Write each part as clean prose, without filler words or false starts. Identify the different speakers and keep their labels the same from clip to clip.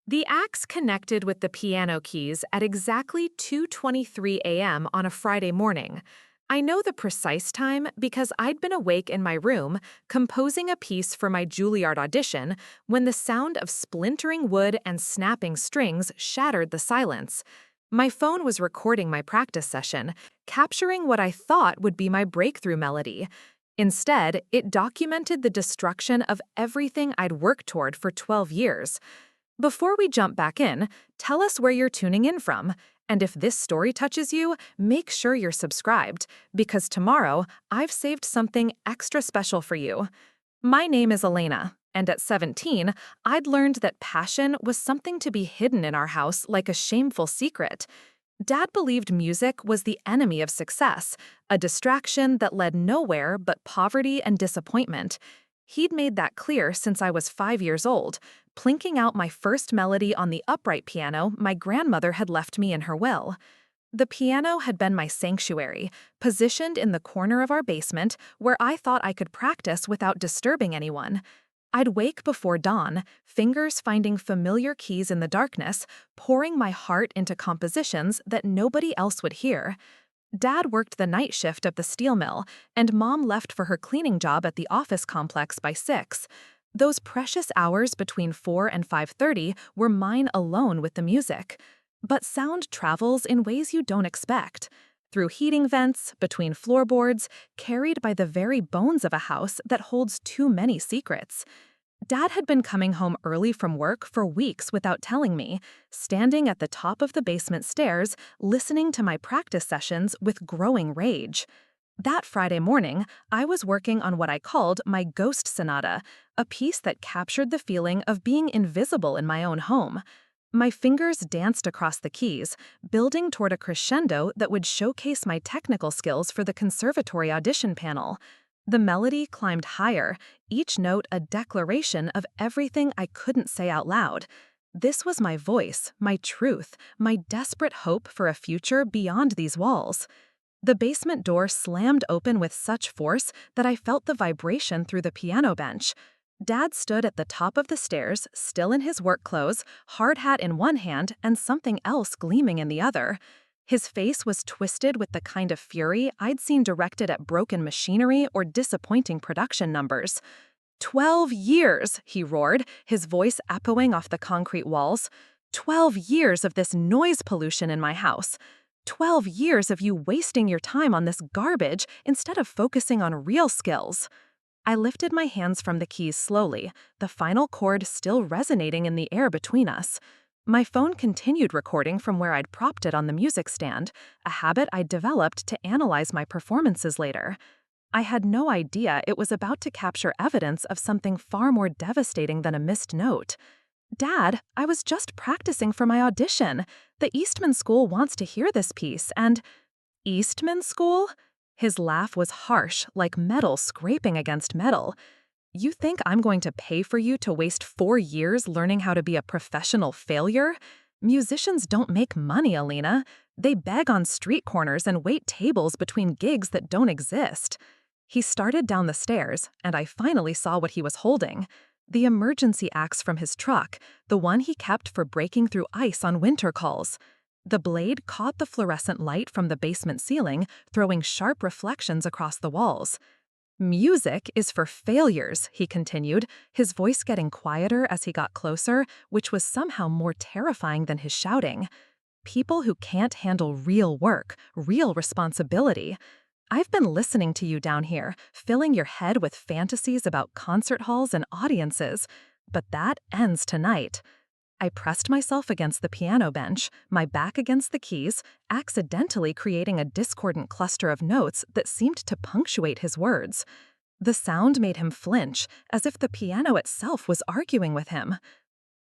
Speaker 1: The axe connected with the piano keys at exactly 2:23 a.m. on a Friday morning. I know the precise time because I'd been awake in my room, composing a piece for my Juilliard audition, when the sound of splintering wood and snapping strings shattered the silence. My phone was recording my practice session, capturing what I thought would be my breakthrough melody. Instead, it documented the destruction of everything I'd worked toward for 12 years. Before we jump back in, tell us where you're tuning in from. And if this story touches you, make sure you're subscribed, because tomorrow I've saved something extra special for you. My name is Elena, and at 17, I'd learned that passion was something to be hidden in our house like a shameful secret. Dad believed music was the enemy of success, a distraction that led nowhere but poverty and disappointment. He'd made that clear since I was 5 years old, plinking out my first melody on the upright piano my grandmother had left me in her will. The piano had been my sanctuary, positioned in the corner of our basement where I thought I could practice without disturbing anyone. I'd wake before dawn, fingers finding familiar keys in the darkness, pouring my heart into compositions that nobody else would hear. Dad worked the night shift of the steel mill, and Mom left for her cleaning job at the office complex by 6. Those precious hours between 4 and 5:30 were mine alone with the music. But sound travels in ways you don't expect. Through heating vents, between floorboards, carried by the very bones of a house that holds too many secrets. Dad had been coming home early from work for weeks without telling me, standing at the top of the basement stairs, listening to my practice sessions with growing rage. That Friday morning, I was working on what I called my ghost sonata, a piece that captured the feeling of being invisible in my own home. My fingers danced across the keys, building toward a crescendo that would showcase my technical skills for the Conservatory audition panel. The melody climbed higher, each note a declaration of everything I couldn't say out loud. This was my voice, my truth, my desperate hope for a future beyond these walls. The basement door slammed open with such force that I felt the vibration through the piano bench. Dad stood at the top of the stairs, still in his work clothes, hard hat in one hand and something else gleaming in the other. His face was twisted with the kind of fury I'd seen directed at broken machinery or disappointing production numbers. 12 years, he roared, his voice echoing off the concrete walls. 12 years of this noise pollution in my house. 12 years of you wasting your time on this garbage instead of focusing on real skills. I lifted my hands from the keys slowly, the final chord still resonating in the air between us. My phone continued recording from where I'd propped it on the music stand, a habit I'd developed to analyze my performances later. I had no idea it was about to capture evidence of something far more devastating than a missed note. Dad, I was just practicing for my audition. The Eastman School wants to hear this piece, and… Eastman School? His laugh was harsh, like metal scraping against metal. You think I'm going to pay for you to waste 4 years learning how to be a professional failure? Musicians don't make money, Elena. They beg on street corners and wait tables between gigs that don't exist. He started down the stairs, and I finally saw what he was holding. The emergency axe from his truck, the one he kept for breaking through ice on winter calls. The blade caught the fluorescent light from the basement ceiling, throwing sharp reflections across the walls. Music is for failures, he continued, his voice getting quieter as he got closer, which was somehow more terrifying than his shouting. People who can't handle real work, real responsibility. I've been listening to you down here, filling your head with fantasies about concert halls and audiences, but that ends tonight. I pressed myself against the piano bench, my back against the keys, accidentally creating a discordant cluster of notes that seemed to punctuate his words. The sound made him flinch, as if the piano itself was arguing with him.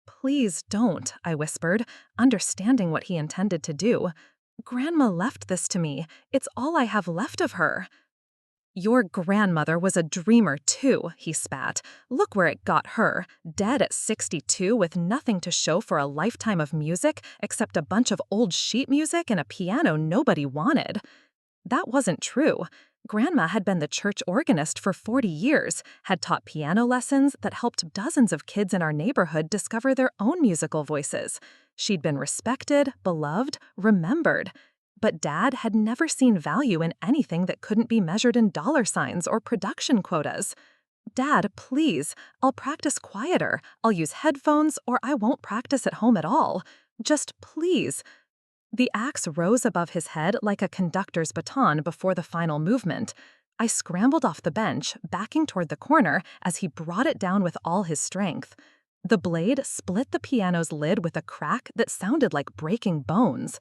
Speaker 1: "Please don't," I whispered, understanding what he intended to do. "Grandma left this to me. It's all I have left of her." "Your grandmother was a dreamer too," he spat. "Look where it got her, dead at 62 with nothing to show for a lifetime of music except a bunch of old sheet music and a piano nobody wanted." That wasn't true. Grandma had been the church organist for 40 years, had taught piano lessons that helped dozens of kids in our neighborhood discover their own musical voices. She'd been respected, beloved, remembered. But Dad had never seen value in anything that couldn't be measured in dollar signs or production quotas. "Dad, please, I'll practice quieter. I'll use headphones, or I won't practice at home at all. Just please." The axe rose above his head like a conductor's baton before the final movement. I scrambled off the bench, backing toward the corner as he brought it down with all his strength. The blade split the piano's lid with a crack that sounded like breaking bones.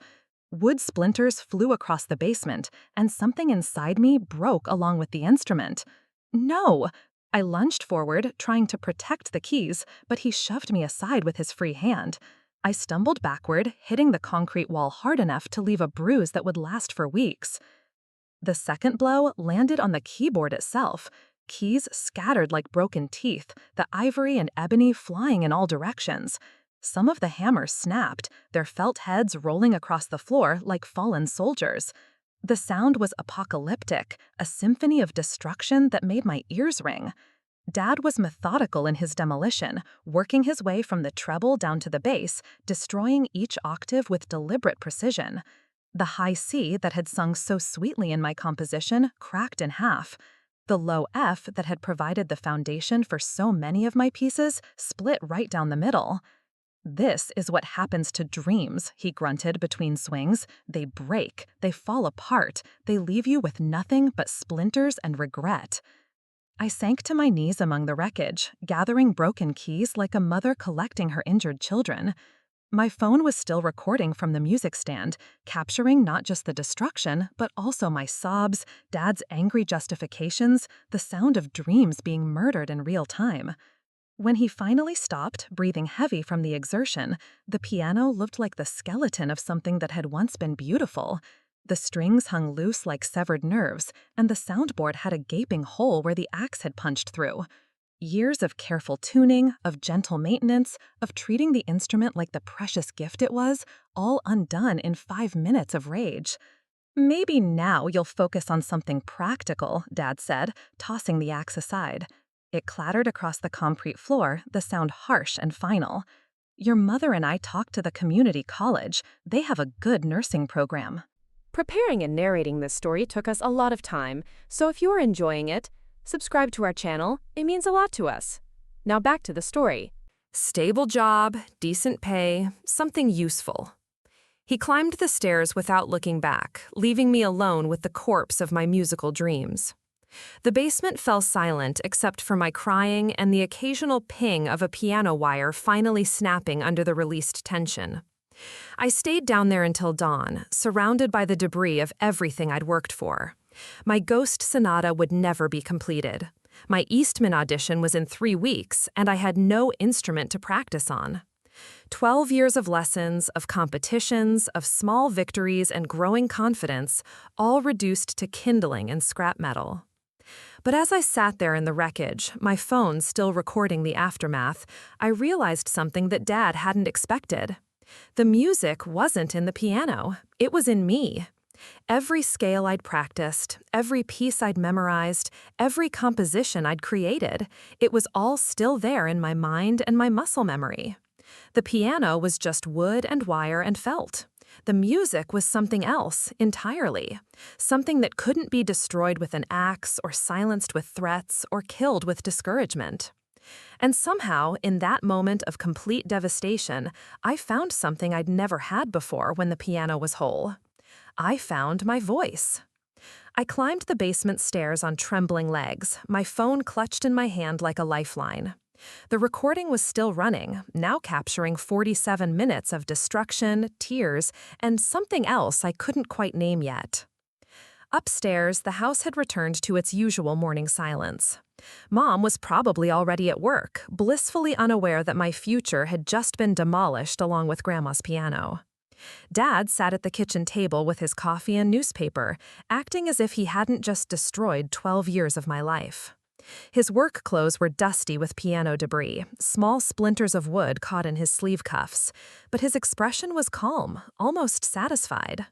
Speaker 1: Wood splinters flew across the basement, and something inside me broke along with the instrument. "No!" I lunged forward, trying to protect the keys, but he shoved me aside with his free hand. I stumbled backward, hitting the concrete wall hard enough to leave a bruise that would last for weeks. The second blow landed on the keyboard itself. Keys scattered like broken teeth, the ivory and ebony flying in all directions. Some of the hammers snapped, their felt heads rolling across the floor like fallen soldiers. The sound was apocalyptic, a symphony of destruction that made my ears ring. Dad was methodical in his demolition, working his way from the treble down to the bass, destroying each octave with deliberate precision. The high C that had sung so sweetly in my composition cracked in half. The low F that had provided the foundation for so many of my pieces split right down the middle. "This is what happens to dreams," he grunted between swings. "They break, they fall apart, they leave you with nothing but splinters and regret." I sank to my knees among the wreckage, gathering broken keys like a mother collecting her injured children. My phone was still recording from the music stand, capturing not just the destruction, but also my sobs, Dad's angry justifications, the sound of dreams being murdered in real time. When he finally stopped, breathing heavy from the exertion, the piano looked like the skeleton of something that had once been beautiful. The strings hung loose like severed nerves, and the soundboard had a gaping hole where the axe had punched through. Years of careful tuning, of gentle maintenance, of treating the instrument like the precious gift it was, all undone in 5 minutes of rage. "Maybe now you'll focus on something practical," Dad said, tossing the axe aside. It clattered across the concrete floor, the sound harsh and final. "Your mother and I talked to the community college. They have a good nursing program."
Speaker 2: Preparing and narrating this story took us a lot of time, so if you are enjoying it, subscribe to our channel. It means a lot to us. Now back to the story.
Speaker 1: Stable job, decent pay, something useful. He climbed the stairs without looking back, leaving me alone with the corpse of my musical dreams. The basement fell silent except for my crying and the occasional ping of a piano wire finally snapping under the released tension. I stayed down there until dawn, surrounded by the debris of everything I'd worked for. My Ghost Sonata would never be completed. My Eastman audition was in 3 weeks, and I had no instrument to practice on. 12 years of lessons, of competitions, of small victories and growing confidence, all reduced to kindling and scrap metal. But as I sat there in the wreckage, my phone still recording the aftermath, I realized something that Dad hadn't expected. The music wasn't in the piano, it was in me. Every scale I'd practiced, every piece I'd memorized, every composition I'd created, it was all still there in my mind and my muscle memory. The piano was just wood and wire and felt. The music was something else entirely, something that couldn't be destroyed with an axe or silenced with threats or killed with discouragement. And somehow, in that moment of complete devastation, I found something I'd never had before when the piano was whole. I found my voice. I climbed the basement stairs on trembling legs, my phone clutched in my hand like a lifeline. The recording was still running, now capturing 47 minutes of destruction, tears, and something else I couldn't quite name yet. Upstairs, the house had returned to its usual morning silence. Mom was probably already at work, blissfully unaware that my future had just been demolished along with Grandma's piano. Dad sat at the kitchen table with his coffee and newspaper, acting as if he hadn't just destroyed 12 years of my life. His work clothes were dusty with piano debris, small splinters of wood caught in his sleeve cuffs, but his expression was calm, almost satisfied.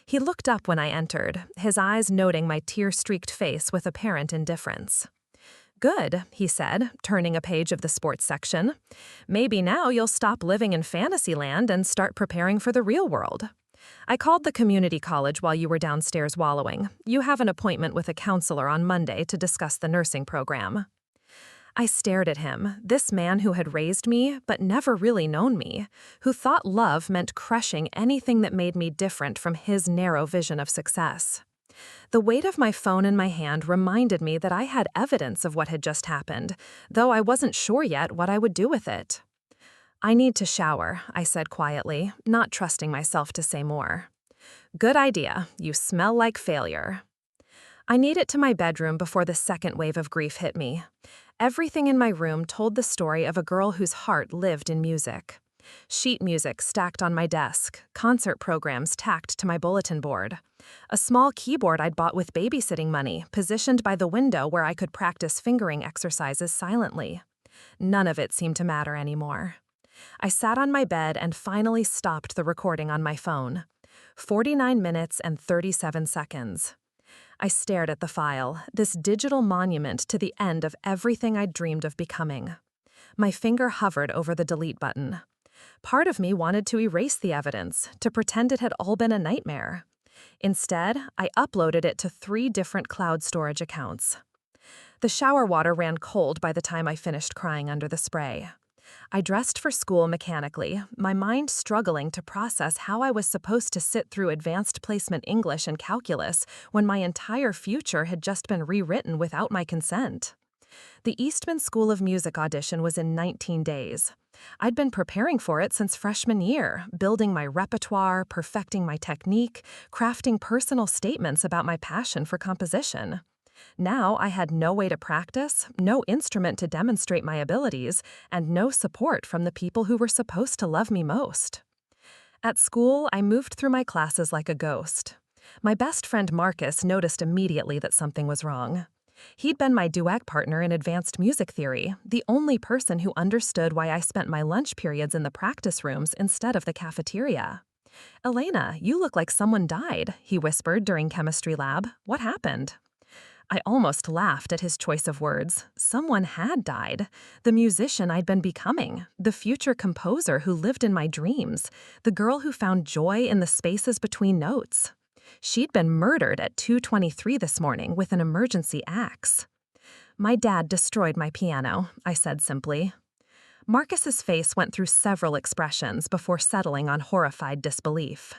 Speaker 1: He looked up when I entered, his eyes noting my tear-streaked face with apparent indifference. "Good," he said, turning a page of the sports section. "Maybe now you'll stop living in Fantasyland and start preparing for the real world. I called the community college while you were downstairs wallowing. You have an appointment with a counselor on Monday to discuss the nursing program." I stared at him, this man who had raised me but never really known me, who thought love meant crushing anything that made me different from his narrow vision of success. The weight of my phone in my hand reminded me that I had evidence of what had just happened, though I wasn't sure yet what I would do with it. "I need to shower," I said quietly, not trusting myself to say more. "Good idea. You smell like failure." I made it to my bedroom before the second wave of grief hit me. Everything in my room told the story of a girl whose heart lived in music. Sheet music stacked on my desk, concert programs tacked to my bulletin board. A small keyboard I'd bought with babysitting money, positioned by the window where I could practice fingering exercises silently. None of it seemed to matter anymore. I sat on my bed and finally stopped the recording on my phone. 49 minutes and 37 seconds. I stared at the file, this digital monument to the end of everything I'd dreamed of becoming. My finger hovered over the delete button. Part of me wanted to erase the evidence, to pretend it had all been a nightmare. Instead, I uploaded it to 3 different cloud storage accounts. The shower water ran cold by the time I finished crying under the spray. I dressed for school mechanically, my mind struggling to process how I was supposed to sit through advanced placement English and calculus when my entire future had just been rewritten without my consent. The Eastman School of Music audition was in 19 days. I'd been preparing for it since freshman year, building my repertoire, perfecting my technique, crafting personal statements about my passion for composition. Now I had no way to practice, no instrument to demonstrate my abilities, and no support from the people who were supposed to love me most. At school, I moved through my classes like a ghost. My best friend Marcus noticed immediately that something was wrong. He'd been my duet partner in advanced music theory, the only person who understood why I spent my lunch periods in the practice rooms instead of the cafeteria. "Elena, you look like someone died," he whispered during chemistry lab. "What happened?" I almost laughed at his choice of words. Someone had died. The musician I'd been becoming, the future composer who lived in my dreams, the girl who found joy in the spaces between notes. She'd been murdered at 2:23 this morning with an emergency axe. "My dad destroyed my piano," I said simply. Marcus's face went through several expressions before settling on horrified disbelief.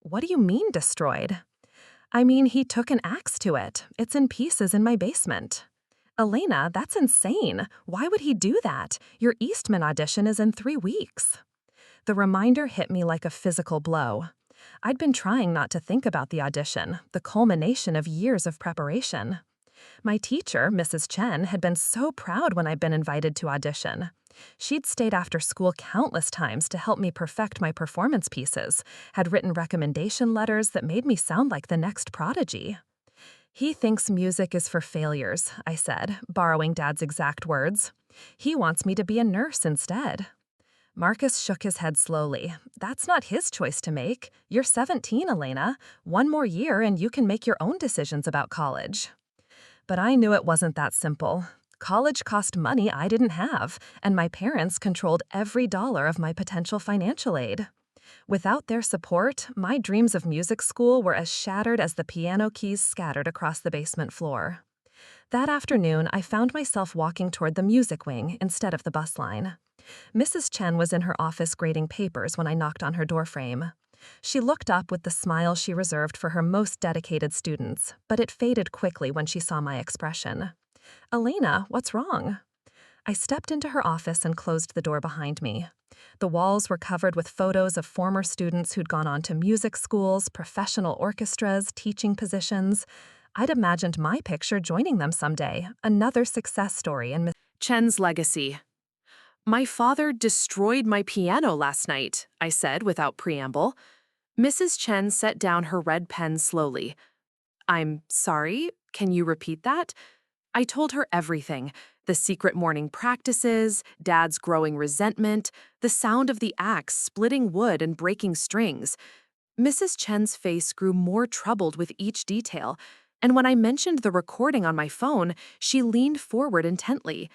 Speaker 1: "What do you mean destroyed?" "I mean, he took an axe to it. It's in pieces in my basement." "Elena, that's insane. Why would he do that? Your Eastman audition is in 3 weeks." The reminder hit me like a physical blow. I'd been trying not to think about the audition, the culmination of years of preparation. My teacher, Mrs. Chen, had been so proud when I'd been invited to audition. She'd stayed after school countless times to help me perfect my performance pieces, had written recommendation letters that made me sound like the next prodigy. "He thinks music is for failures," I said, borrowing Dad's exact words. "He wants me to be a nurse instead." Marcus shook his head slowly. "That's not his choice to make. You're 17, Elena. 1 more year and you can make your own decisions about college." But I knew it wasn't that simple. College cost money I didn't have, and my parents controlled every dollar of my potential financial aid. Without their support, my dreams of music school were as shattered as the piano keys scattered across the basement floor. That afternoon, I found myself walking toward the music wing instead of the bus line. Mrs. Chen was in her office grading papers when I knocked on her doorframe. She looked up with the smile she reserved for her most dedicated students, but it faded quickly when she saw my expression. "Elena, what's wrong?" I stepped into her office and closed the door behind me. The walls were covered with photos of former students who'd gone on to music schools, professional orchestras, teaching positions. I'd imagined my picture joining them someday, another success story in Miss Chen's legacy. "My father destroyed my piano last night," I said without preamble. Mrs. Chen set down her red pen slowly. "I'm sorry, can you repeat that?" I told her everything, the secret morning practices, Dad's growing resentment, the sound of the axe splitting wood and breaking strings. Mrs. Chen's face grew more troubled with each detail, and when I mentioned the recording on my phone, she leaned forward intently.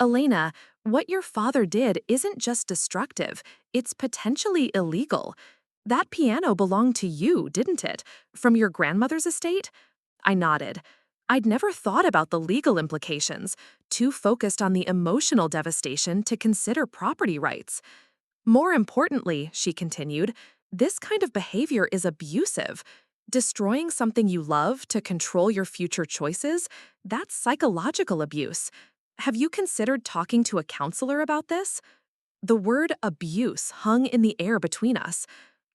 Speaker 1: Elena, what your father did isn't just destructive, it's potentially illegal. That piano belonged to you, didn't it? From your grandmother's estate? I nodded. I'd never thought about the legal implications, too focused on the emotional devastation to consider property rights. More importantly, she continued, this kind of behavior is abusive. Destroying something you love to control your future choices, that's psychological abuse. Have you considered talking to a counselor about this? The word abuse hung in the air between us.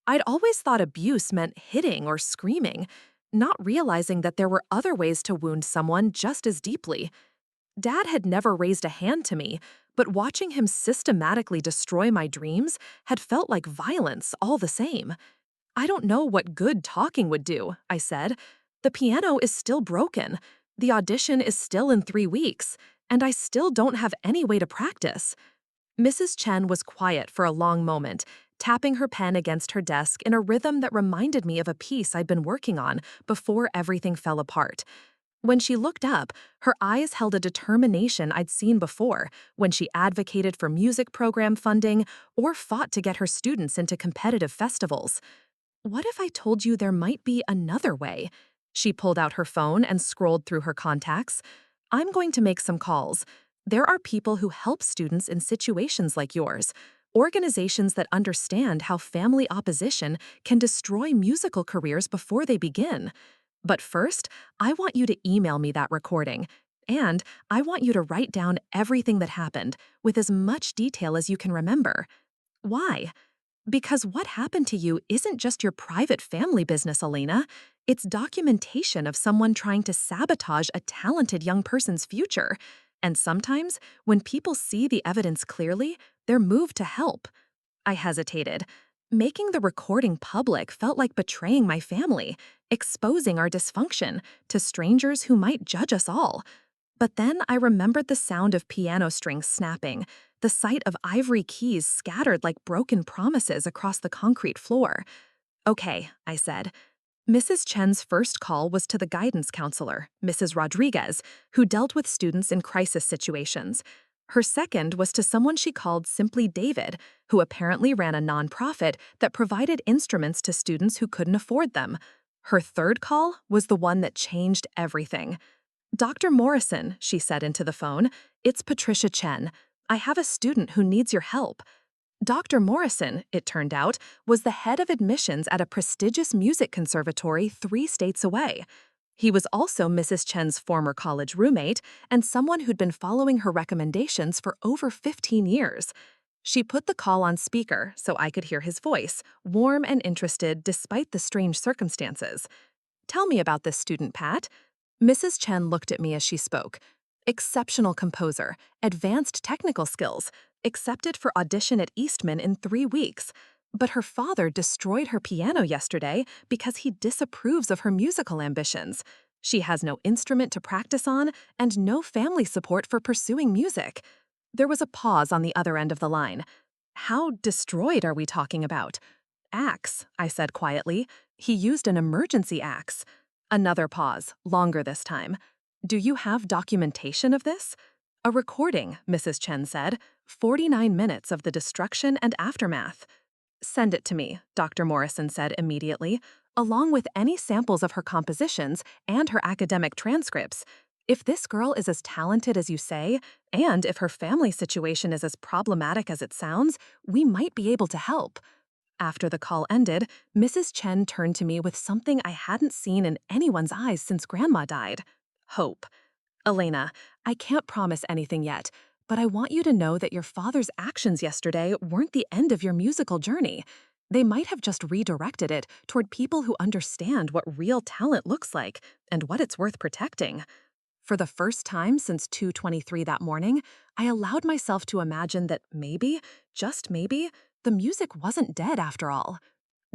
Speaker 1: I'd always thought abuse meant hitting or screaming, not realizing that there were other ways to wound someone just as deeply. Dad had never raised a hand to me, but watching him systematically destroy my dreams had felt like violence all the same. I don't know what good talking would do, I said. The piano is still broken. The audition is still in 3 weeks, and I still don't have any way to practice. Mrs. Chen was quiet for a long moment, tapping her pen against her desk in a rhythm that reminded me of a piece I'd been working on before everything fell apart. When she looked up, her eyes held a determination I'd seen before when she advocated for music program funding or fought to get her students into competitive festivals. What if I told you there might be another way? She pulled out her phone and scrolled through her contacts. I'm going to make some calls. There are people who help students in situations like yours, organizations that understand how family opposition can destroy musical careers before they begin. But first, I want you to email me that recording, and I want you to write down everything that happened with as much detail as you can remember. Why? Because what happened to you isn't just your private family business, Elena. It's documentation of someone trying to sabotage a talented young person's future. And sometimes, when people see the evidence clearly, they're moved to help. I hesitated. Making the recording public felt like betraying my family, exposing our dysfunction to strangers who might judge us all. But then I remembered the sound of piano strings snapping, the sight of ivory keys scattered like broken promises across the concrete floor. Okay, I said. Mrs. Chen's first call was to the guidance counselor, Mrs. Rodriguez, who dealt with students in crisis situations. Her second was to someone she called simply David, who apparently ran a nonprofit that provided instruments to students who couldn't afford them. Her third call was the one that changed everything. Dr. Morrison, she said into the phone, it's Patricia Chen. I have a student who needs your help. Dr. Morrison, it turned out, was the head of admissions at a prestigious music conservatory 3 states away. He was also Mrs. Chen's former college roommate and someone who'd been following her recommendations for over 15 years. She put the call on speaker so I could hear his voice, warm and interested despite the strange circumstances. Tell me about this student, Pat. Mrs. Chen looked at me as she spoke. Exceptional composer, advanced technical skills, accepted for audition at Eastman in 3 weeks. But her father destroyed her piano yesterday because he disapproves of her musical ambitions. She has no instrument to practice on and no family support for pursuing music. There was a pause on the other end of the line. How destroyed are we talking about? Axe, I said quietly. He used an emergency axe. Another pause, longer this time. Do you have documentation of this? A recording, Mrs. Chen said. 49 minutes of the destruction and aftermath. Send it to me, Dr. Morrison said immediately, along with any samples of her compositions and her academic transcripts. If this girl is as talented as you say, and if her family situation is as problematic as it sounds, we might be able to help. After the call ended, Mrs. Chen turned to me with something I hadn't seen in anyone's eyes since Grandma died. Hope. Elena, I can't promise anything yet, but I want you to know that your father's actions yesterday weren't the end of your musical journey. They might have just redirected it toward people who understand what real talent looks like and what it's worth protecting. For the first time since 2:23 that morning, I allowed myself to imagine that maybe, just maybe, the music wasn't dead after all.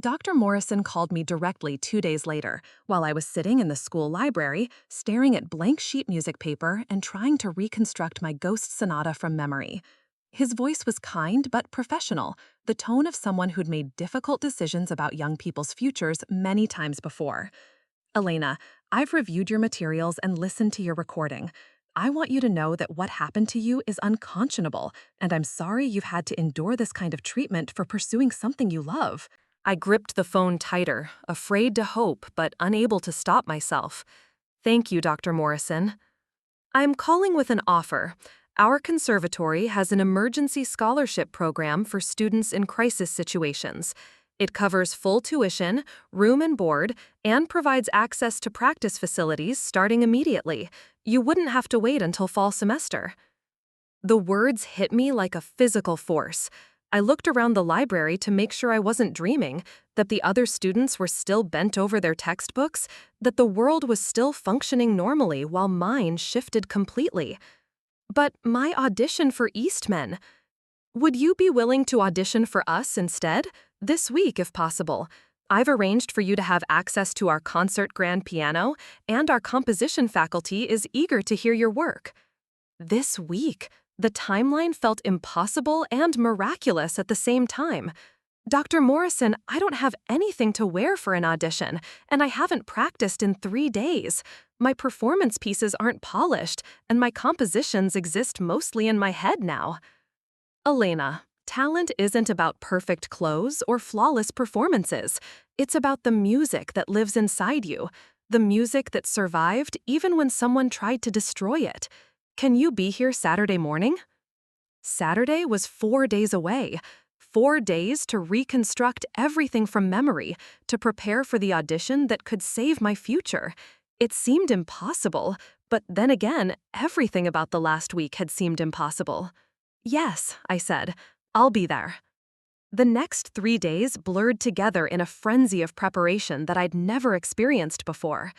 Speaker 1: Dr. Morrison called me directly 2 days later, while I was sitting in the school library, staring at blank sheet music paper and trying to reconstruct my Ghost Sonata from memory. His voice was kind but professional, the tone of someone who'd made difficult decisions about young people's futures many times before. Elena, I've reviewed your materials and listened to your recording. I want you to know that what happened to you is unconscionable, and I'm sorry you've had to endure this kind of treatment for pursuing something you love. I gripped the phone tighter, afraid to hope but unable to stop myself. Thank you, Dr. Morrison. I'm calling with an offer. Our conservatory has an emergency scholarship program for students in crisis situations. It covers full tuition, room and board, and provides access to practice facilities starting immediately. You wouldn't have to wait until fall semester. The words hit me like a physical force. I looked around the library to make sure I wasn't dreaming, that the other students were still bent over their textbooks, that the world was still functioning normally while mine shifted completely. But my audition for Eastmen. Would you be willing to audition for us instead? This week, if possible. I've arranged for you to have access to our concert grand piano, and our composition faculty is eager to hear your work. This week. The timeline felt impossible and miraculous at the same time. Dr. Morrison, I don't have anything to wear for an audition, and I haven't practiced in 3 days. My performance pieces aren't polished, and my compositions exist mostly in my head now. Elena, talent isn't about perfect clothes or flawless performances. It's about the music that lives inside you, the music that survived even when someone tried to destroy it. Can you be here Saturday morning? Saturday was 4 days away. 4 days to reconstruct everything from memory, to prepare for the audition that could save my future. It seemed impossible, but then again, everything about the last week had seemed impossible. Yes, I said, I'll be there. The next 3 days blurred together in a frenzy of preparation that I'd never experienced before.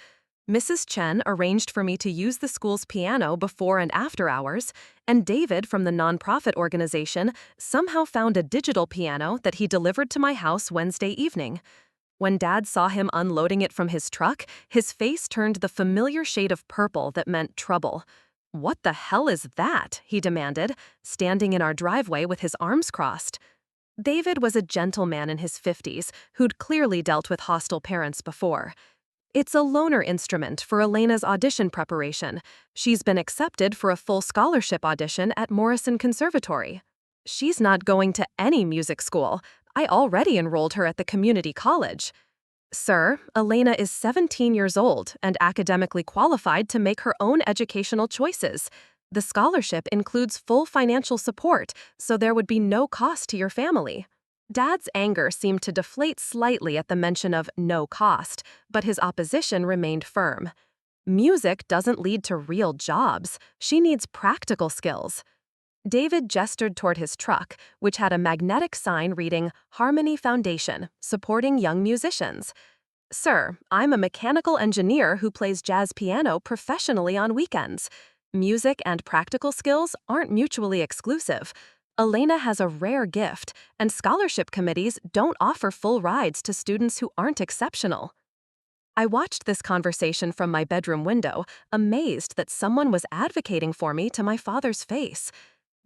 Speaker 1: Mrs. Chen arranged for me to use the school's piano before and after hours, and David from the nonprofit organization somehow found a digital piano that he delivered to my house Wednesday evening. When Dad saw him unloading it from his truck, his face turned the familiar shade of purple that meant trouble. "What the hell is that?" he demanded, standing in our driveway with his arms crossed. David was a gentleman in his 50s who'd clearly dealt with hostile parents before. "It's a loaner instrument for Elena's audition preparation. She's been accepted for a full scholarship audition at Morrison Conservatory. She's not going to any music school. I already enrolled her at the community college." "Sir, Elena is 17 years old and academically qualified to make her own educational choices. The scholarship includes full financial support, so there would be no cost to your family." Dad's anger seemed to deflate slightly at the mention of no cost, but his opposition remained firm. "Music doesn't lead to real jobs. She needs practical skills." David gestured toward his truck, which had a magnetic sign reading Harmony Foundation, supporting young musicians. "Sir, I'm a mechanical engineer who plays jazz piano professionally on weekends. Music and practical skills aren't mutually exclusive. Elena has a rare gift, and scholarship committees don't offer full rides to students who aren't exceptional." I watched this conversation from my bedroom window, amazed that someone was advocating for me to my father's face.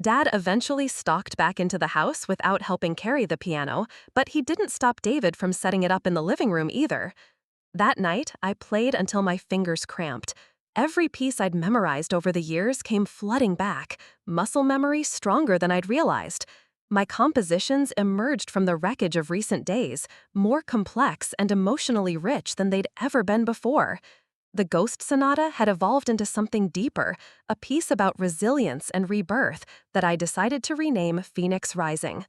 Speaker 1: Dad eventually stalked back into the house without helping carry the piano, but he didn't stop David from setting it up in the living room either. That night, I played until my fingers cramped. Every piece I'd memorized over the years came flooding back, muscle memory stronger than I'd realized. My compositions emerged from the wreckage of recent days, more complex and emotionally rich than they'd ever been before. The Ghost Sonata had evolved into something deeper, a piece about resilience and rebirth that I decided to rename Phoenix Rising.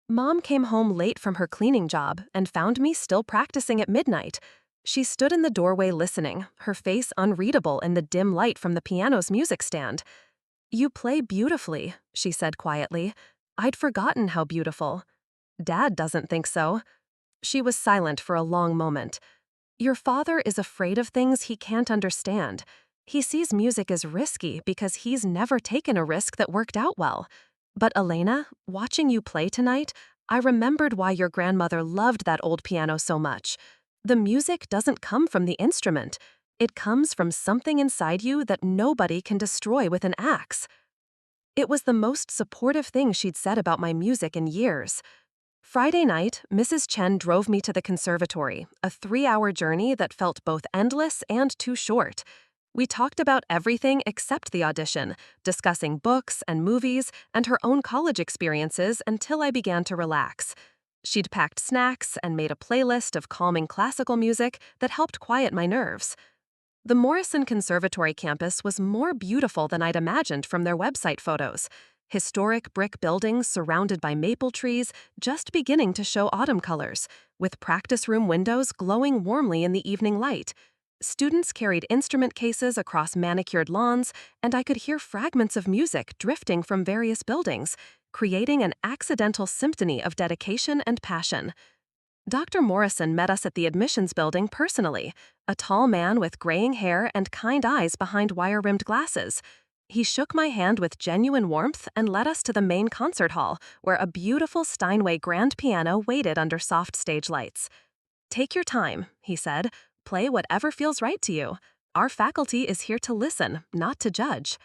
Speaker 1: Mom came home late from her cleaning job and found me still practicing at midnight. She stood in the doorway listening, her face unreadable in the dim light from the piano's music stand. "You play beautifully," she said quietly. "I'd forgotten how beautiful." "Dad doesn't think so." She was silent for a long moment. "Your father is afraid of things he can't understand. He sees music as risky because he's never taken a risk that worked out well. But Elena, watching you play tonight, I remembered why your grandmother loved that old piano so much. The music doesn't come from the instrument. It comes from something inside you that nobody can destroy with an axe."
Speaker 2: It was the most supportive thing she'd said about my music in years. Friday night, Mrs. Chen drove me to the conservatory, a 3-hour journey that felt both endless and too short. We talked about everything except the audition, discussing books and movies and her own college experiences until I began to relax. She'd packed snacks and made a playlist of calming classical music that helped quiet my nerves. The Morrison Conservatory campus was more beautiful than I'd imagined from their website photos. Historic brick buildings surrounded by maple trees just beginning to show autumn colors, with practice room windows glowing warmly in the evening light. Students carried instrument cases across manicured lawns, and I could hear fragments of music drifting from various buildings, creating an accidental symphony of dedication and passion. Dr. Morrison met us at the admissions building personally, a tall man with graying hair and kind eyes behind wire-rimmed glasses. He shook my hand with genuine warmth and led us to the main concert hall, where a beautiful Steinway grand piano waited under soft stage lights. "Take your time," he said. "Play whatever feels right to you. Our faculty is here to listen, not to judge."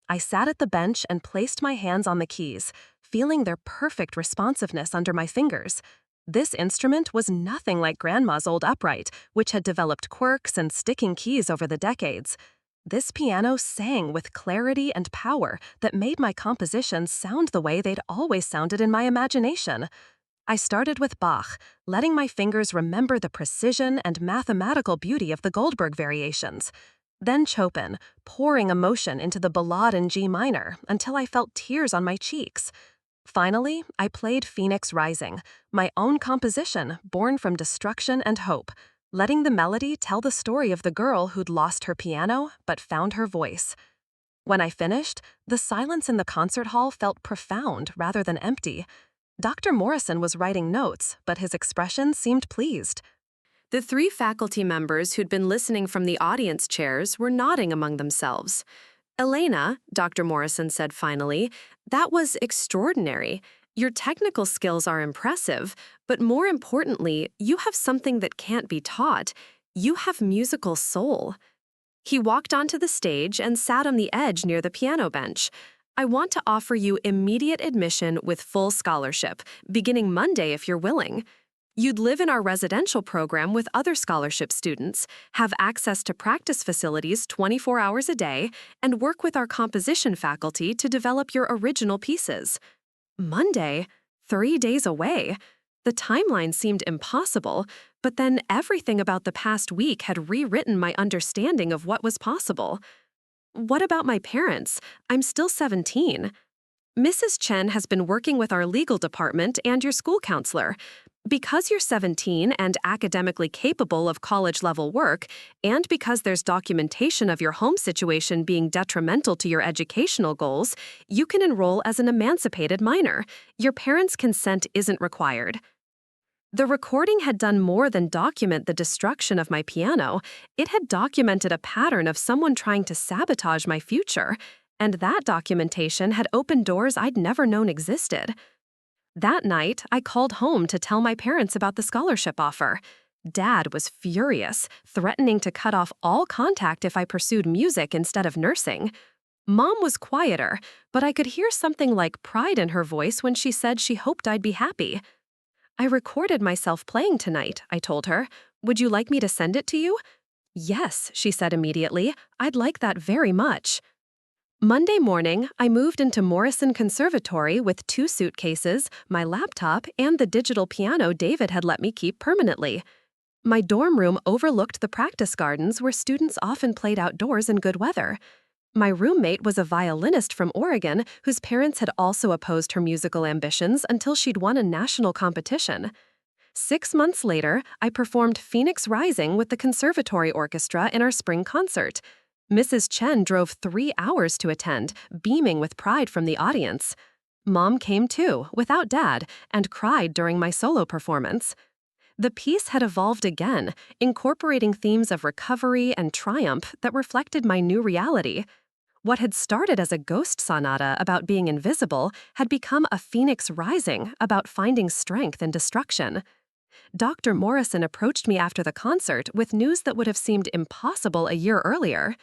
Speaker 2: I sat at the bench and placed my hands on the keys, feeling their perfect responsiveness under my fingers. This instrument was nothing like Grandma's old upright, which had developed quirks and sticking keys over the decades. This piano sang with clarity and power that made my compositions sound the way they'd always sounded in my imagination. I started with Bach, letting my fingers remember the precision and mathematical beauty of the Goldberg variations. Then Chopin, pouring emotion into the Ballade in G minor until I felt tears on my cheeks. Finally, I played Phoenix Rising, my own composition born from destruction and hope, letting the melody tell the story of the girl who'd lost her piano but found her voice. When I finished, the silence in the concert hall felt profound rather than empty. Dr. Morrison was writing notes, but his expression seemed pleased. The 3 faculty members who'd been listening from the audience chairs were nodding among themselves. "Elena," Dr. Morrison said finally, "that was extraordinary. Your technical skills are impressive, but more importantly, you have something that can't be taught. You have musical soul." He walked onto the stage and sat on the edge near the piano bench. "I want to offer you immediate admission with full scholarship, beginning Monday if you're willing. You'd live in our residential program with other scholarship students, have access to practice facilities 24 hours a day, and work with our composition faculty to develop your original pieces." Monday? 3 days away? The timeline seemed impossible, but then everything about the past week had rewritten my understanding of what was possible. "What about my parents? I'm still 17. "Mrs. Chen has been working with our legal department and your school counselor. Because you're 17 and academically capable of college-level work, and because there's documentation of your home situation being detrimental to your educational goals, you can enroll as an emancipated minor. Your parents' consent isn't required." The recording had done more than document the destruction of my piano. It had documented a pattern of someone trying to sabotage my future, and that documentation had opened doors I'd never known existed. That night, I called home to tell my parents about the scholarship offer. Dad was furious, threatening to cut off all contact if I pursued music instead of nursing. Mom was quieter, but I could hear something like pride in her voice when she said she hoped I'd be happy. "I recorded myself playing tonight," I told her. "Would you like me to send it to you?" "Yes," she said immediately. "I'd like that very much." Monday morning, I moved into Morrison Conservatory with 2 suitcases, my laptop, and the digital piano David had let me keep permanently. My dorm room overlooked the practice gardens where students often played outdoors in good weather. My roommate was a violinist from Oregon whose parents had also opposed her musical ambitions until she'd won a national competition. 6 months later, I performed Phoenix Rising with the Conservatory Orchestra in our spring concert. Mrs. Chen drove 3 hours to attend, beaming with pride from the audience. Mom came too, without Dad, and cried during my solo performance. The piece had evolved again, incorporating themes of recovery and triumph that reflected my new reality. What had started as a ghost sonata about being invisible had become a Phoenix Rising about finding strength in destruction. Dr. Morrison approached me after the concert with news that would have seemed impossible a year earlier.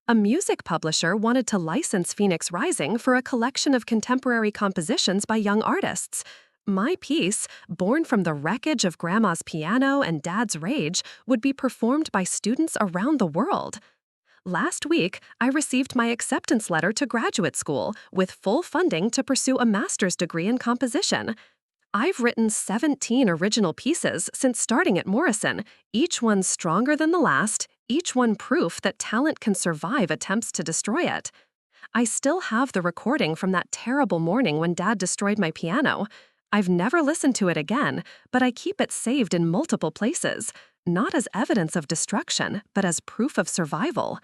Speaker 2: A music publisher wanted to license Phoenix Rising for a collection of contemporary compositions by young artists. My piece, born from the wreckage of Grandma's piano and Dad's rage, would be performed by students around the world. Last week, I received my acceptance letter to graduate school with full funding to pursue a master's degree in composition. I've written 17 original pieces since starting at Morrison, each one stronger than the last, each one proof that talent can survive attempts to destroy it. I still have the recording from that terrible morning when Dad destroyed my piano. I've never listened to it again, but I keep it saved in multiple places, not as evidence of destruction, but as proof of survival.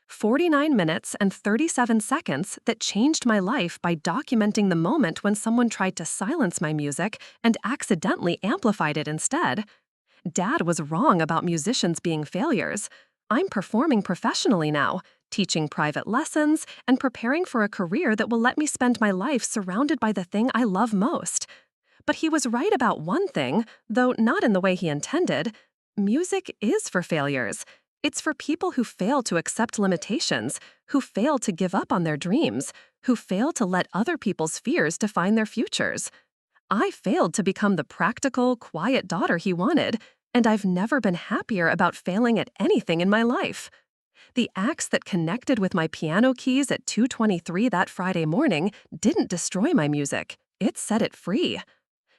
Speaker 2: 49 minutes and 37 seconds that changed my life by documenting the moment when someone tried to silence my music and accidentally amplified it instead. Dad was wrong about musicians being failures. I'm performing professionally now, teaching private lessons and preparing for a career that will let me spend my life surrounded by the thing I love most. But he was right about one thing, though not in the way he intended. Music is for failures. It's for people who fail to accept limitations, who fail to give up on their dreams, who fail to let other people's fears define their futures. I failed to become the practical, quiet daughter he wanted, and I've never been happier about failing at anything in my life. The axe that connected with my piano keys at 2:23 that Friday morning didn't destroy my music. It set it free.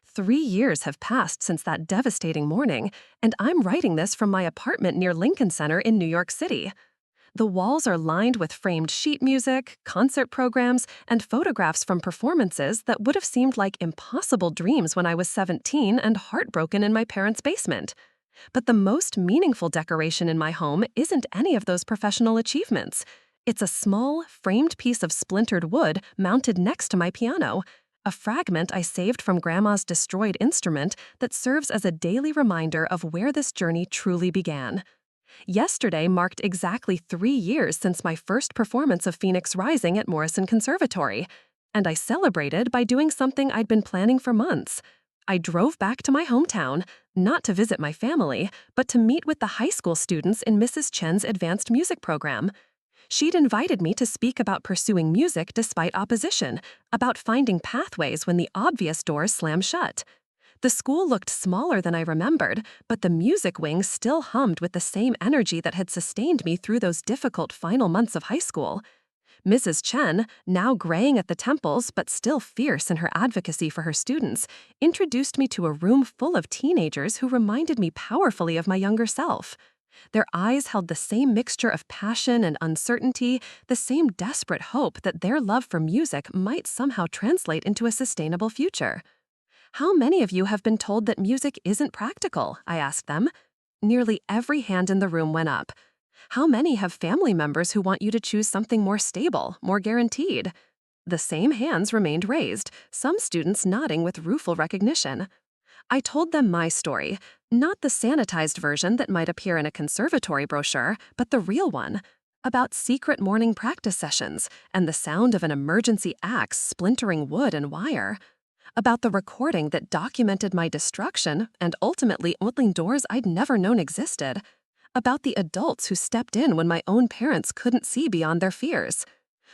Speaker 2: 3 years have passed since that devastating morning, and I'm writing this from my apartment near Lincoln Center in New York City. The walls are lined with framed sheet music, concert programs, and photographs from performances that would have seemed like impossible dreams when I was 17 and heartbroken in my parents' basement. But the most meaningful decoration in my home isn't any of those professional achievements. It's a small, framed piece of splintered wood mounted next to my piano, a fragment I saved from Grandma's destroyed instrument that serves as a daily reminder of where this journey truly began. Yesterday marked exactly 3 years since my first performance of Phoenix Rising at Morrison Conservatory, and I celebrated by doing something I'd been planning for months. I drove back to my hometown, not to visit my family, but to meet with the high school students in Mrs. Chen's advanced music program. She'd invited me to speak about pursuing music despite opposition, about finding pathways when the obvious doors slam shut. The school looked smaller than I remembered, but the music wing still hummed with the same energy that had sustained me through those difficult final months of high school. Mrs. Chen, now graying at the temples but still fierce in her advocacy for her students, introduced me to a room full of teenagers who reminded me powerfully of my younger self. Their eyes held the same mixture of passion and uncertainty, the same desperate hope that their love for music might somehow translate into a sustainable future. "How many of you have been told that music isn't practical?" I asked them. Nearly every hand in the room went up. "How many have family members who want you to choose something more stable, more guaranteed?" The same hands remained raised, some students nodding with rueful recognition. I told them my story, not the sanitized version that might appear in a conservatory brochure, but the real one, about secret morning practice sessions and the sound of an emergency axe splintering wood and wire, about the recording that documented my destruction and ultimately opening doors I'd never known existed, about the adults who stepped in when my own parents couldn't see beyond their fears.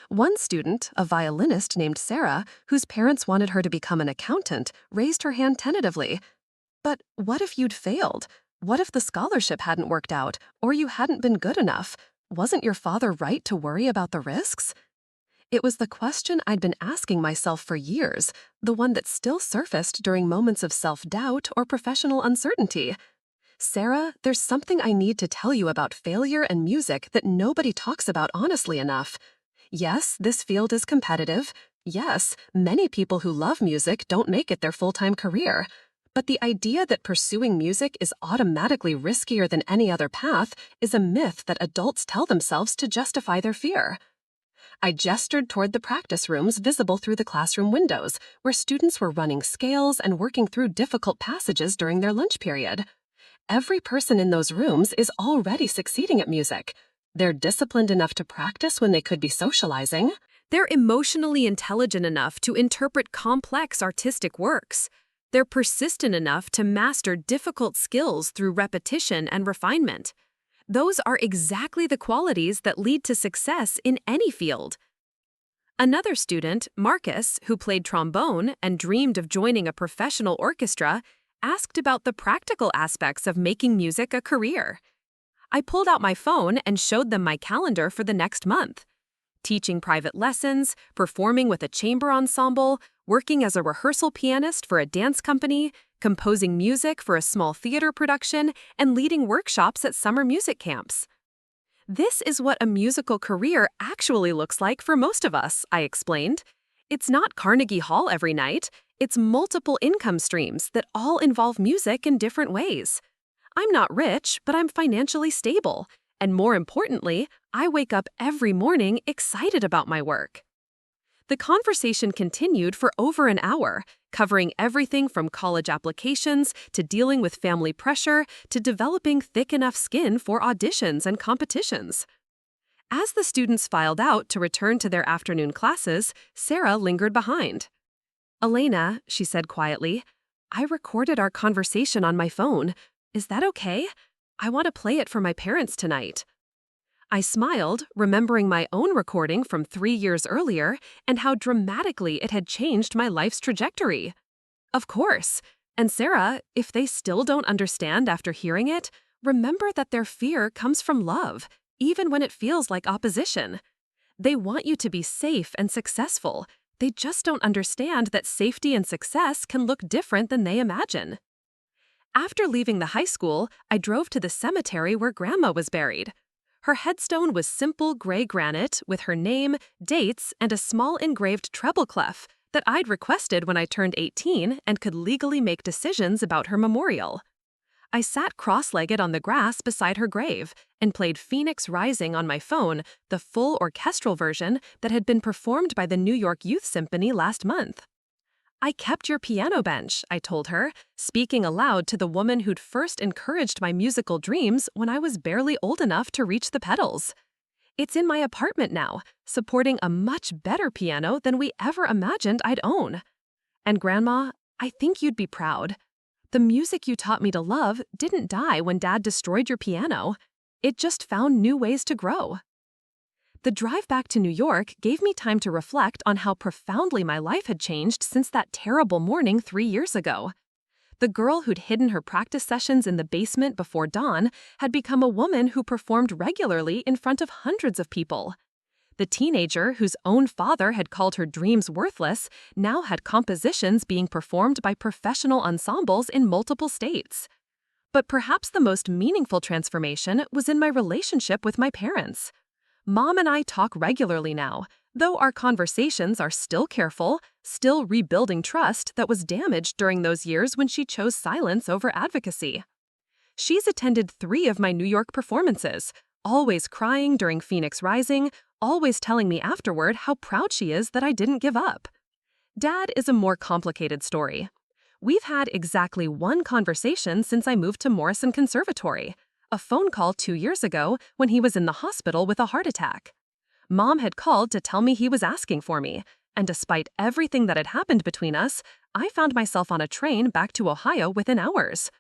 Speaker 2: One student, a violinist named Sarah, whose parents wanted her to become an accountant, raised her hand tentatively. "But what if you'd failed? What if the scholarship hadn't worked out, or you hadn't been good enough? Wasn't your father right to worry about the risks?" It was the question I'd been asking myself for years, the one that still surfaced during moments of self-doubt or professional uncertainty. "Sarah, there's something I need to tell you about failure and music that nobody talks about honestly enough. Yes, this field is competitive. Yes, many people who love music don't make it their full-time career. But the idea that pursuing music is automatically riskier than any other path is a myth that adults tell themselves to justify their fear." I gestured toward the practice rooms visible through the classroom windows, where students were running scales and working through difficult passages during their lunch period. Every person in those rooms is already succeeding at music. They're disciplined enough to practice when they could be socializing. They're emotionally intelligent enough to interpret complex artistic works. They're persistent enough to master difficult skills through repetition and refinement.
Speaker 1: Those are exactly the qualities that lead to success in any field. Another student, Marcus, who played trombone and dreamed of joining a professional orchestra, asked about the practical aspects of making music a career. I pulled out my phone and showed them my calendar for the next month. Teaching private lessons, performing with a chamber ensemble, working as a rehearsal pianist for a dance company, composing music for a small theater production, and leading workshops at summer music camps. This is what a musical career actually looks like for most of us, I explained. It's not Carnegie Hall every night. It's multiple income streams that all involve music in different ways. I'm not rich, but I'm financially stable. And more importantly, I wake up every morning excited about my work. The conversation continued for over an hour, covering everything from college applications to dealing with family pressure to developing thick enough skin for auditions and competitions. As the students filed out to return to their afternoon classes, Sarah lingered behind. "Elena," she said quietly, "I recorded our conversation on my phone. Is that okay? I want to play it for my parents tonight." I smiled, remembering my own recording from 3 years earlier and how dramatically it had changed my life's trajectory. Of course. And Sarah, if they still don't understand after hearing it, remember that their fear comes from love, even when it feels like opposition. They want you to be safe and successful. They just don't understand that safety and success can look different than they imagine. After leaving the high school, I drove to the cemetery where Grandma was buried. Her headstone was simple gray granite with her name, dates, and a small engraved treble clef that I'd requested when I turned 18 and could legally make decisions about her memorial. I sat cross-legged on the grass beside her grave and played Phoenix Rising on my phone, the full orchestral version that had been performed by the New York Youth Symphony last month. "I kept your piano bench," I told her, speaking aloud to the woman who'd first encouraged my musical dreams when I was barely old enough to reach the pedals. "It's in my apartment now, supporting a much better piano than we ever imagined I'd own. And Grandma, I think you'd be proud. The music you taught me to love didn't die when Dad destroyed your piano. It just found new ways to grow." The drive back to New York gave me time to reflect on how profoundly my life had changed since that terrible morning 3 years ago. The girl who'd hidden her practice sessions in the basement before dawn had become a woman who performed regularly in front of hundreds of people. The teenager whose own father had called her dreams worthless now had compositions being performed by professional ensembles in multiple states. But perhaps the most meaningful transformation was in my relationship with my parents. Mom and I talk regularly now, though our conversations are still careful, still rebuilding trust that was damaged during those years when she chose silence over advocacy. She's attended 3 of my New York performances, always crying during Phoenix Rising, always telling me afterward how proud she is that I didn't give up. Dad is a more complicated story. We've had exactly 1 conversation since I moved to Morrison Conservatory. A phone call 2 years ago when he was in the hospital with a heart attack. Mom had called to tell me he was asking for me, and despite everything that had happened between us, I found myself on a train back to Ohio within hours.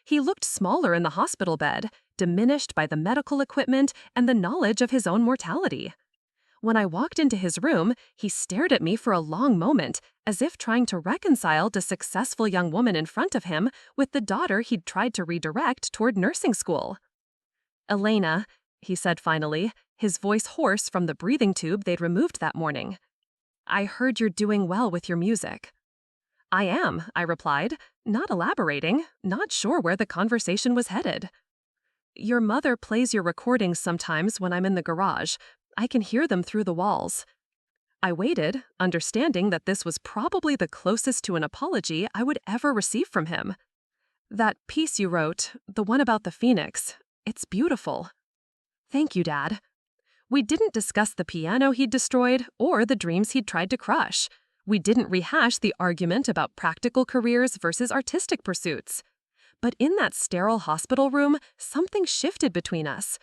Speaker 1: He looked smaller in the hospital bed, diminished by the medical equipment and the knowledge of his own mortality. When I walked into his room, he stared at me for a long moment, as if trying to reconcile the successful young woman in front of him with the daughter he'd tried to redirect toward nursing school. "Elena," he said finally, his voice hoarse from the breathing tube they'd removed that morning. "I heard you're doing well with your music." "I am," I replied, not elaborating, not sure where the conversation was headed. "Your mother plays your recordings sometimes when I'm in the garage. I can hear them through the walls." I waited, understanding that this was probably the closest to an apology I would ever receive from him. "That piece you wrote, the one about the phoenix, it's beautiful." "Thank you, Dad." We didn't discuss the piano he'd destroyed or the dreams he'd tried to crush. We didn't rehash the argument about practical careers versus artistic pursuits. But in that sterile hospital room, something shifted between us.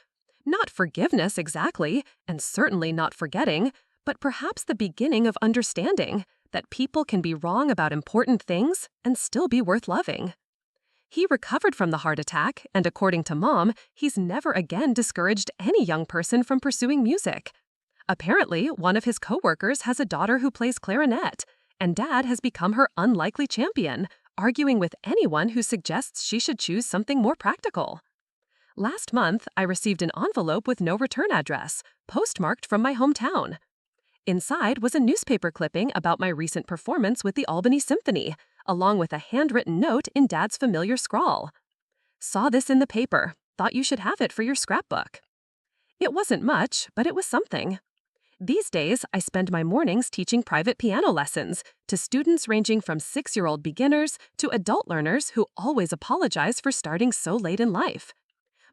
Speaker 1: Not forgiveness exactly, and certainly not forgetting, but perhaps the beginning of understanding that people can be wrong about important things and still be worth loving.
Speaker 2: He recovered from the heart attack, and according to Mom, he's never again discouraged any young person from pursuing music. Apparently, one of his coworkers has a daughter who plays clarinet, and Dad has become her unlikely champion, arguing with anyone who suggests she should choose something more practical. Last month, I received an envelope with no return address, postmarked from my hometown. Inside was a newspaper clipping about my recent performance with the Albany Symphony, along with a handwritten note in Dad's familiar scrawl. Saw this in the paper, thought you should have it for your scrapbook. It wasn't much, but it was something. These days, I spend my mornings teaching private piano lessons to students ranging from 6-year-old beginners to adult learners who always apologize for starting so late in life.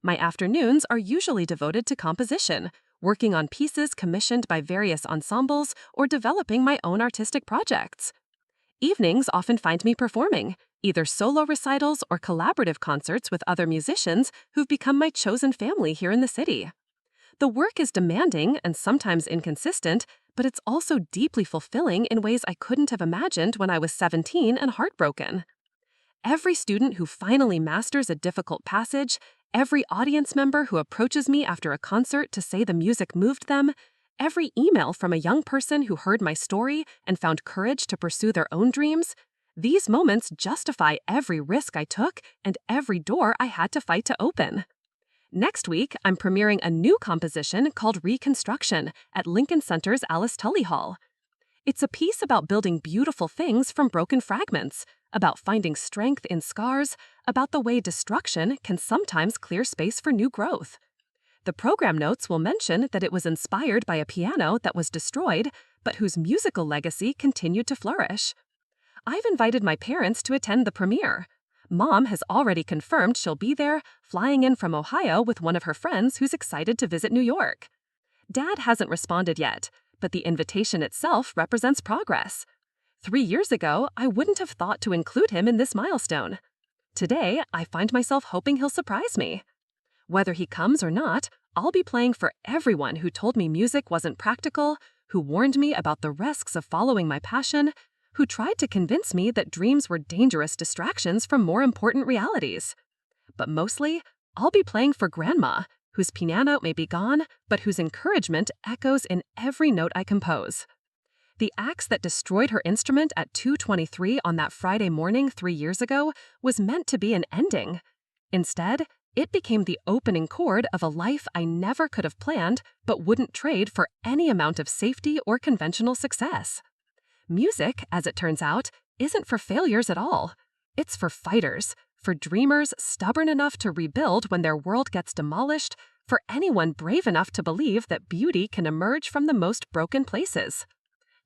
Speaker 2: My afternoons are usually devoted to composition, working on pieces commissioned by various ensembles or developing my own artistic projects. Evenings often find me performing, either solo recitals or collaborative concerts with other musicians who've become my chosen family here in the city. The work is demanding and sometimes inconsistent, but it's also deeply fulfilling in ways I couldn't have imagined when I was 17 and heartbroken. Every student who finally masters a difficult passage, every audience member who approaches me after a concert to say the music moved them, every email from a young person who heard my story and found courage to pursue their own dreams, these moments justify every risk I took and every door I had to fight to open. Next week, I'm premiering a new composition called Reconstruction at Lincoln Center's Alice Tully Hall. It's a piece about building beautiful things from broken fragments, about finding strength in scars, about the way destruction can sometimes clear space for new growth. The program notes will mention that it was inspired by a piano that was destroyed, but whose musical legacy continued to flourish. I've invited my parents to attend the premiere. Mom has already confirmed she'll be there, flying in from Ohio with one of her friends who's excited to visit New York. Dad hasn't responded yet, but the invitation itself represents progress. 3 years ago, I wouldn't have thought to include him in this milestone. Today, I find myself hoping he'll surprise me. Whether he comes or not, I'll be playing for everyone who told me music wasn't practical, who warned me about the risks of following my passion, who tried to convince me that dreams were dangerous distractions from more important realities. But mostly, I'll be playing for Grandma, whose piano may be gone, but whose encouragement echoes in every note I compose. The axe that destroyed her instrument at 2:23 on that Friday morning 3 years ago was meant to be an ending. Instead, it became the opening chord of a life I never could have planned but wouldn't trade for any amount of safety or conventional success. Music, as it turns out, isn't for failures at all. It's for fighters, for dreamers stubborn enough to rebuild when their world gets demolished, for anyone brave enough to believe that beauty can emerge from the most broken places.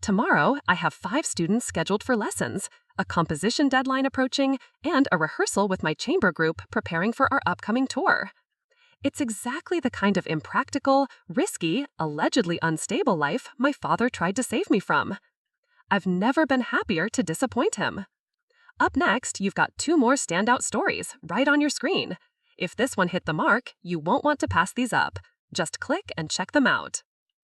Speaker 2: Tomorrow, I have 5 students scheduled for lessons, a composition deadline approaching, and a rehearsal with my chamber group preparing for our upcoming tour. It's exactly the kind of impractical, risky, allegedly unstable life my father tried to save me from. I've never been happier to disappoint him. Up next, you've got 2 more standout stories right on your screen. If this one hit the mark, you won't want to pass these up. Just click and check them out.